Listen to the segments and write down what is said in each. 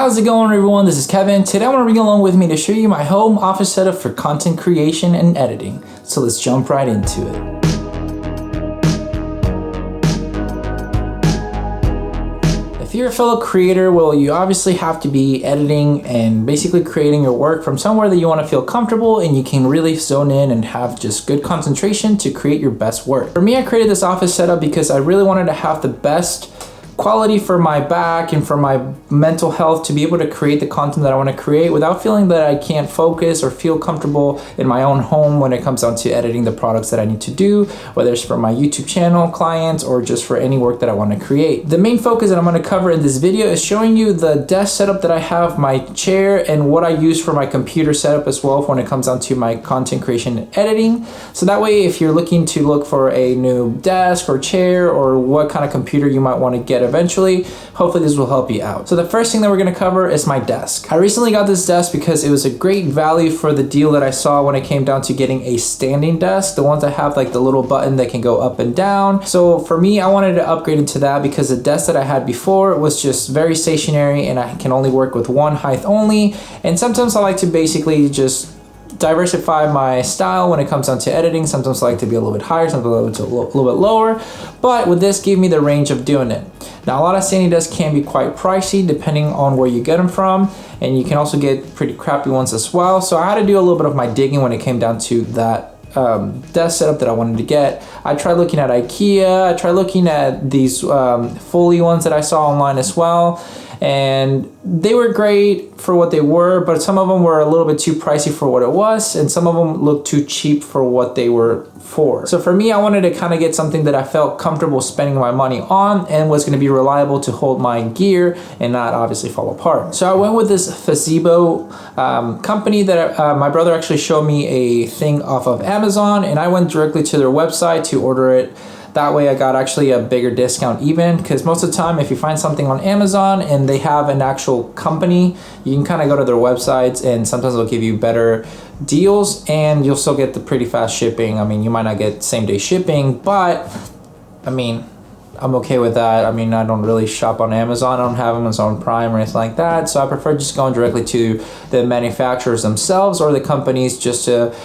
How's it going, everyone? This is Kevin. Today I want to bring you along with me to show you my home office setup for content creation and editing. So let's jump right into it. If you're a fellow creator, well, you obviously have to be editing and basically creating your work from somewhere that you want to feel comfortable and you can really zone in and have just good concentration to create your best work. For me, I created this office setup because I really wanted to have the best quality for my back and for my mental health to be able to create the content that I want to create without feeling that I can't focus or feel comfortable in my own home when it comes down to editing the products that I need to do, whether it's for my YouTube channel, clients, or just for any work that I want to create. The main focus that I'm going to cover in this video is showing you the desk setup that I have, my chair, and what I use for my computer setup as well when it comes down to my content creation and editing. So that way, if you're looking to look for a new desk or chair or what kind of computer you might want to get eventually, hopefully this will help you out. So the first thing that we're going to cover is my desk. I recently got this desk because it was a great value for the deal that I saw when it came down to getting a standing desk, the ones that have like the little button that can go up and down. So for me, I wanted to upgrade it to that because the desk that I had before was just very stationary and I can only work with one height only. And sometimes I like to basically just diversify my style when it comes down to editing. Sometimes I like to be a little bit higher, sometimes a little bit lower, but with this gave me the range of doing it. Now, a lot of standing desks can be quite pricey depending on where you get them from, and you can also get pretty crappy ones as well. So I had to do a little bit of my digging when it came down to that desk setup that I wanted to get. I tried looking at IKEA, I tried looking at these Foley ones that I saw online as well, and they were great for what they were, but some of them were a little bit too pricey for what it was, and some of them looked too cheap for what they were for. So for me, I wanted to kind of get something that I felt comfortable spending my money on and was going to be reliable to hold my gear and not obviously fall apart. So I went with this Fazebo company that my brother actually showed me a thing off of Amazon, and I went directly to their website to order it. That way I got actually a bigger discount even, because most of the time if you find something on Amazon and they have an actual company, you can kind of go to their websites and sometimes they'll give you better deals and you'll still get the pretty fast shipping. I mean, you might not get same day shipping, but I mean, I'm okay with that. I mean, I don't really shop on Amazon. I don't have Amazon Prime or anything like that. So I prefer just going directly to the manufacturers themselves or the companies just to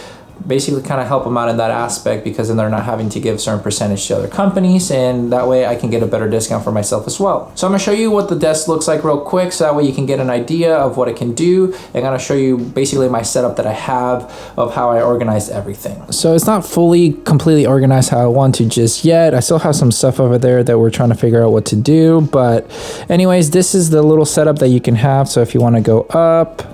basically kind of help them out in that aspect, because then they're not having to give a certain percentage to other companies, and that way I can get a better discount for myself as well. So I'm going to show you what the desk looks like real quick so that way you can get an idea of what it can do. I'm going to show you basically my setup that I have of how I organize everything. So it's not fully completely organized how I want to just yet. I still have some stuff over there that we're trying to figure out what to do, but anyways, this is the little setup that you can have. So if you want to go up,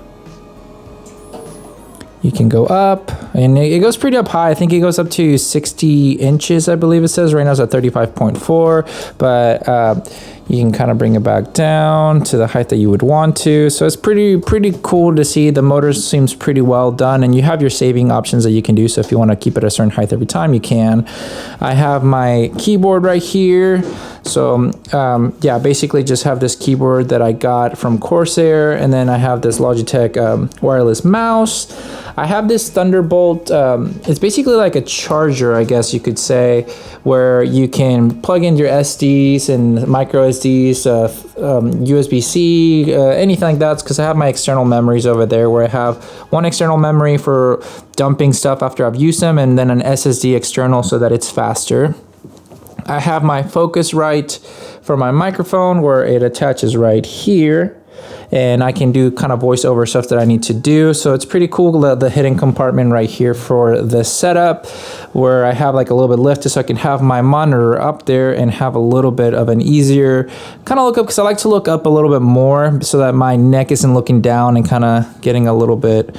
you can go up, and it goes pretty up high. I think it goes up to 60 inches, I believe it says. Right now it's at 35.4, but you can kind of bring it back down to the height that you would want to. So it's pretty cool to see. The motor seems pretty well done, and you have your saving options that you can do. So if you want to keep it a certain height every time, you can. I have my keyboard right here. So yeah, basically just have this keyboard that I got from Corsair, and then I have this Logitech wireless mouse. I have this Thunderbolt, it's basically like a charger, I guess you could say, where you can plug in your SDs and micro SDs, USB-C, anything like that, because I have my external memories over there, where I have one external memory for dumping stuff after I've used them, and then an SSD external so that it's faster. I have my Focusrite for my microphone, where it attaches right here, and I can do kind of voiceover stuff that I need to do. So it's pretty cool, the hidden compartment right here for this setup, where I have like a little bit lifted so I can have my monitor up there and have a little bit of an easier kind of look up, because I like to look up a little bit more so that my neck isn't looking down and kind of getting a little bit,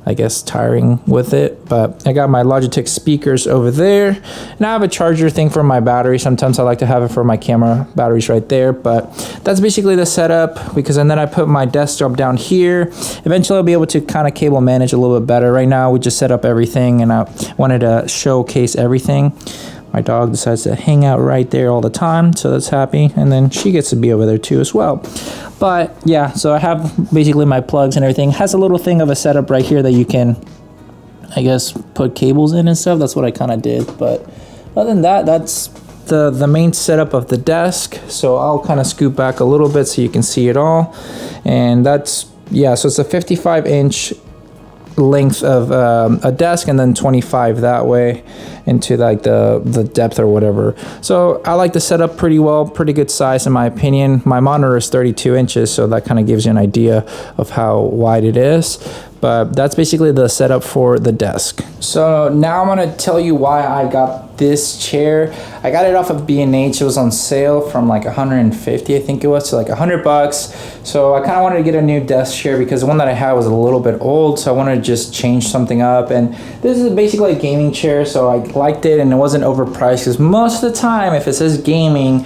I guess, tiring with it. But I got my Logitech speakers over there, and I have a charger thing for my battery. Sometimes I like to have it for my camera batteries right there, but that's basically the setup. Because and then I put my desktop down here. Eventually I'll be able to kind of cable manage a little bit better. Right now we just set up everything, and I wanted to showcase everything. My dog decides to hang out right there all the time, so that's happy, and then she gets to be over there too as well. But yeah, so I have basically my plugs and everything. It has a little thing of a setup right here that you can, I guess, put cables in and stuff. That's what I kind of did. But other than that, that's the main setup of the desk. So I'll kind of scoot back a little bit so you can see it all. And that's, yeah, so it's a 55-inch length of a desk, and then 25 that way into like the depth or whatever. So I like the setup pretty well, pretty good size in my opinion. My monitor is 32 inches, so that kind of gives you an idea of how wide it is. But that's basically the setup for the desk. So now I'm gonna tell you why I got this chair. I got it off of B&H. It was on sale from like 150, I think it was, to like $100. So I kind of wanted to get a new desk chair because the one that I had was a little bit old. So I wanted to just change something up. And this is basically a gaming chair, so I liked it, and it wasn't overpriced because most of the time, if it says gaming,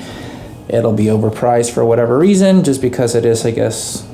it'll be overpriced for whatever reason, just because it is, I guess,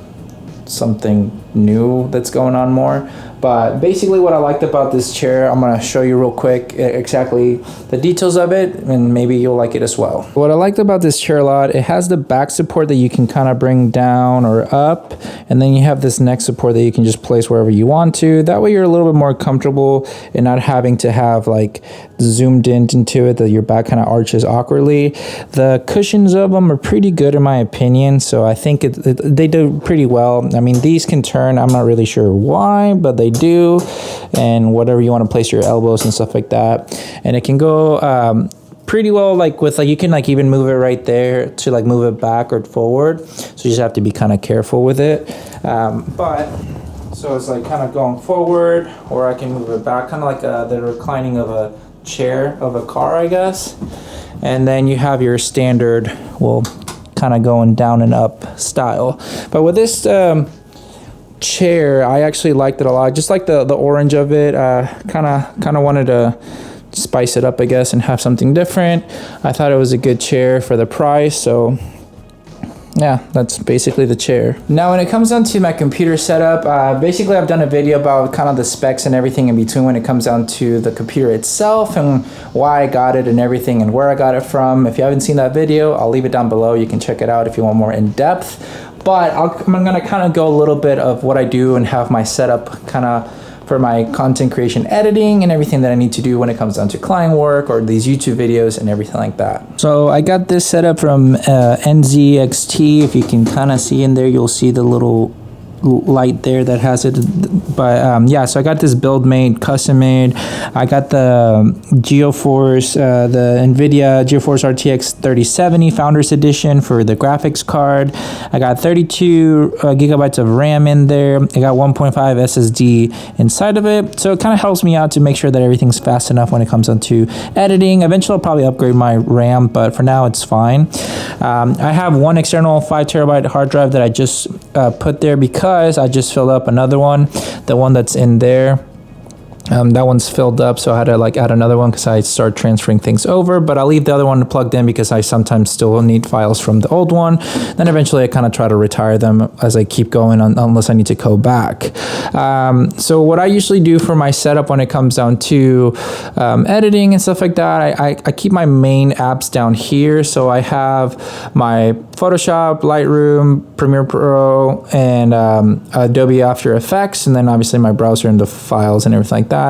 something new that's going on more. But basically what I liked about this chair, I'm going to show you real quick exactly the details of it, and maybe you'll like it as well. What I liked about this chair a lot, it has the back support that you can kind of bring down or up, and then you have this neck support that you can just place wherever you want to. That way you're a little bit more comfortable and not having to have like zoomed into it, that your back kind of arches awkwardly. The cushions of them are pretty good in my opinion, so I think they do pretty well. I mean, these can turn, I'm not really sure why, but they do, and whatever you want to place your elbows and stuff like that. And it can go pretty well, like with like, you can like even move it right there to like move it back or forward, so you just have to be kind of careful with it. But so it's like kind of going forward, or I can move it back, kind of like the reclining of a chair of a car, I guess. And then you have your standard, well, kind of going down and up style. But with this chair, I actually liked it a lot. Just like the orange of it, kind of wanted to spice it up, I guess, and have something different. I thought it was a good chair for the price, so yeah, that's basically the chair. Now when it comes down to my computer setup, basically I've done a video about kind of the specs and everything in between when it comes down to the computer itself and why I got it and everything and where I got it from. If you haven't seen that video, I'll leave it down below. You can check it out if you want more in depth. But I'm gonna kind of go a little bit of what I do and have my setup kind of for my content creation, editing, and everything that I need to do when it comes down to client work or these YouTube videos and everything like that. So I got this set up from NZXT. If you can kind of see in there, you'll see the little light there that has it. But yeah, so I got this build made, custom made. I got the GeoForce, the NVIDIA GeoForce RTX 3070 Founders Edition for the graphics card. I got 32 gigabytes of RAM in there. I got 1.5 SSD inside of it. So it kind of helps me out to make sure that everything's fast enough when it comes down to editing. Eventually I'll probably upgrade my RAM, but for now it's fine. I have one external 5 terabyte hard drive that I just put there because I just filled up another one. The one that's in there, that one's filled up, so I had to like add another one because I start transferring things over. But I'll leave the other one plugged in because I sometimes still need files from the old one. Then eventually I kind of try to retire them as I keep going unless I need to go back. So what I usually do for my setup when it comes down to editing and stuff like that, I keep my main apps down here. So I have my Photoshop, Lightroom, Premiere Pro, and Adobe After Effects, and then obviously my browser and the files and everything like that.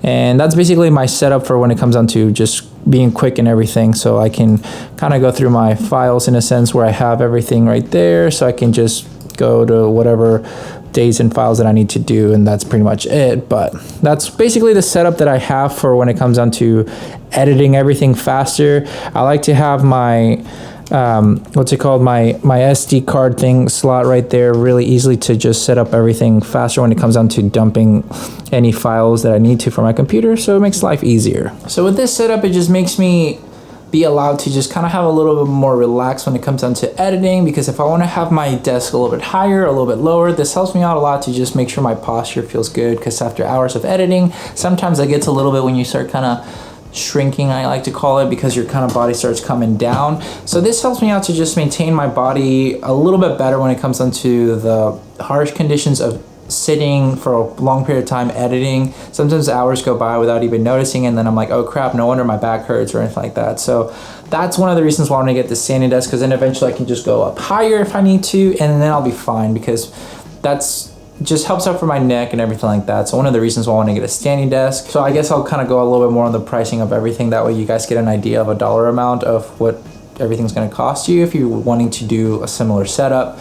And that's basically my setup for when it comes down to just being quick and everything. So I can kind of go through my files in a sense where I have everything right there, so I can just go to whatever days and files that I need to do, and that's pretty much it. But that's basically the setup that I have for when it comes down to editing everything faster. I like to have my what's it called, my SD card thing slot right there, really easily to just set up everything faster when it comes down to dumping any files that I need to for my computer, so it makes life easier. So with this setup, it just makes me be allowed to just kind of have a little bit more relaxed when it comes down to editing, because if I want to have my desk a little bit higher, a little bit lower, this helps me out a lot to just make sure my posture feels good, because after hours of editing, sometimes it gets a little bit when you start kind of shrinking, I like to call it, because your kind of body starts coming down. So this helps me out to just maintain my body a little bit better when it comes down to the harsh conditions of sitting for a long period of time editing. Sometimes hours go by without even noticing, and then I'm like, oh crap, no wonder my back hurts or anything like that. So that's one of the reasons why I want to get this standing desk, because then eventually I can just go up higher if I need to, and then I'll be fine, because that's just helps out for my neck and everything like that. So one of the reasons why I want to get a standing desk. So I guess I'll kind of go a little bit more on the pricing of everything. That way you guys get an idea of a dollar amount of what everything's going to cost you if you're wanting to do a similar setup.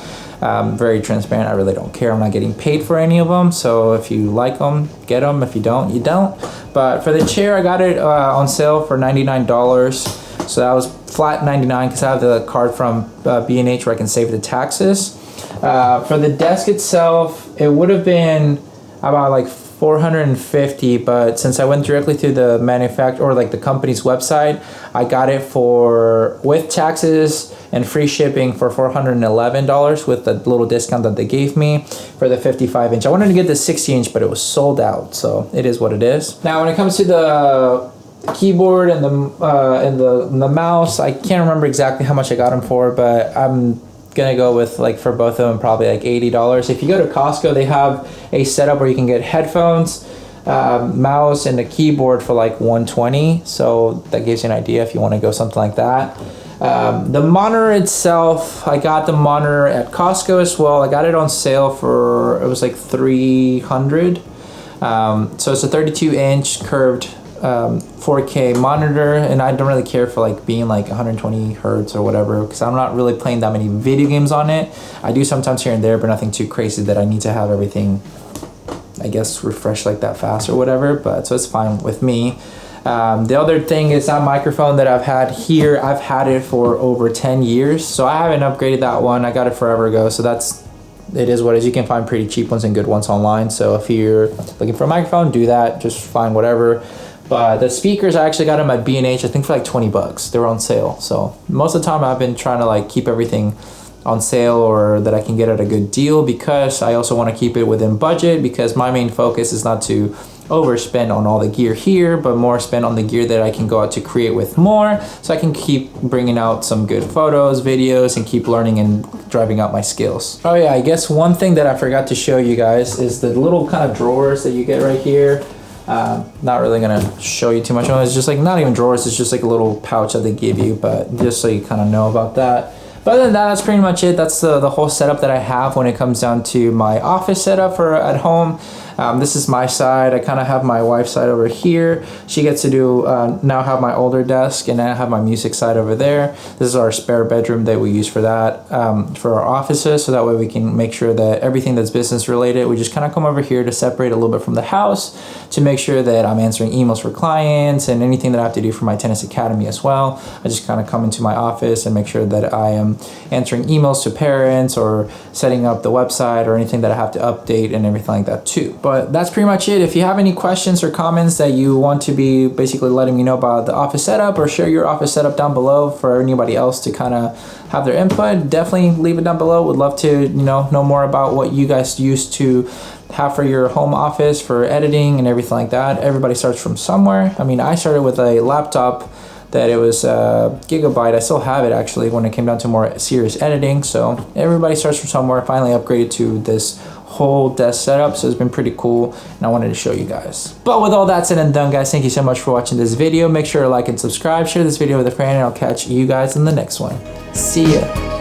Very transparent. I really don't care. I'm not getting paid for any of them. So if you like them, get them. If you don't, you don't. But for the chair, I got it on sale for $99. So that was flat 99 because I have the card from B&H where I can save the taxes. For the desk itself, it would have been about like $450, but since I went directly through the manufacturer or like the company's website, I got it for with taxes and free shipping for $411 with the little discount that they gave me for the 55-inch. I wanted to get the 60-inch, but it was sold out, so it is what it is. Now, when it comes to the keyboard and the mouse, I can't remember exactly how much I got them for, but I'm gonna go with, like, for both of them, probably like $80. If you go to Costco, they have a setup where you can get headphones, mouse, and a keyboard for like $120. So that gives you an idea if you want to go something like that. The monitor itself, I got the monitor at Costco as well. I got it on sale for, it was like $300. So it's a 32-inch curved 4K monitor, and I don't really care for like being like 120 hertz or whatever, because I'm not really playing that many video games on it. I do sometimes here and there, but nothing too crazy that I need to have everything, I guess, refreshed like that fast or whatever. But so it's fine with me. The other thing is that microphone that I've had here, I've had it for over 10 years, so I haven't upgraded that one. I got it forever ago, so it is what it is. You can find pretty cheap ones and good ones online, so if you're looking for a microphone, do that. Just find whatever. But the speakers, I actually got them at B&H, I think for like 20 bucks. They were on sale. So most of the time I've been trying to like keep everything on sale or that I can get at a good deal, because I also want to keep it within budget, because my main focus is not to overspend on all the gear here, but more spend on the gear that I can go out to create with more, so I can keep bringing out some good photos, videos, and keep learning and driving out my skills. Oh yeah, I guess one thing that I forgot to show you guys is the little kind of drawers that you get right here. Not really gonna show you too much on it. It's just like, not even drawers, it's just like a little pouch that they give you, but just so you kind of know about that. But other than that, that's pretty much it. That's the whole setup that I have when it comes down to my office setup for at home. This is my side. I kind of have my wife's side over here. She gets to do now have my older desk, and then I have my music side over there. This is our spare bedroom that we use for that, for our offices, so that way we can make sure that everything that's business related, we just kind of come over here to separate a little bit from the house, to make sure that I'm answering emails for clients and anything that I have to do for my tennis academy as well. I just kind of come into my office and make sure that I am answering emails to parents or setting up the website or anything that I have to update and everything like that too. But that's pretty much it. If you have any questions or comments that you want to be basically letting me know about the office setup, or share your office setup down below for anybody else to kind of have their input, definitely leave it down below. Would love to know more about what you guys used to have for your home office for editing and everything like that. Everybody starts from somewhere. I mean, I started with a laptop that it was Gigabyte. I still have it actually when it came down to more serious editing. So everybody starts from somewhere. Finally upgraded to this whole desk setup, so it's been pretty cool, and I wanted to show you guys. But with all that said and done, guys, thank you so much for watching this video. Make sure to like and subscribe, share this video with a friend, and I'll catch you guys in the next one. See ya.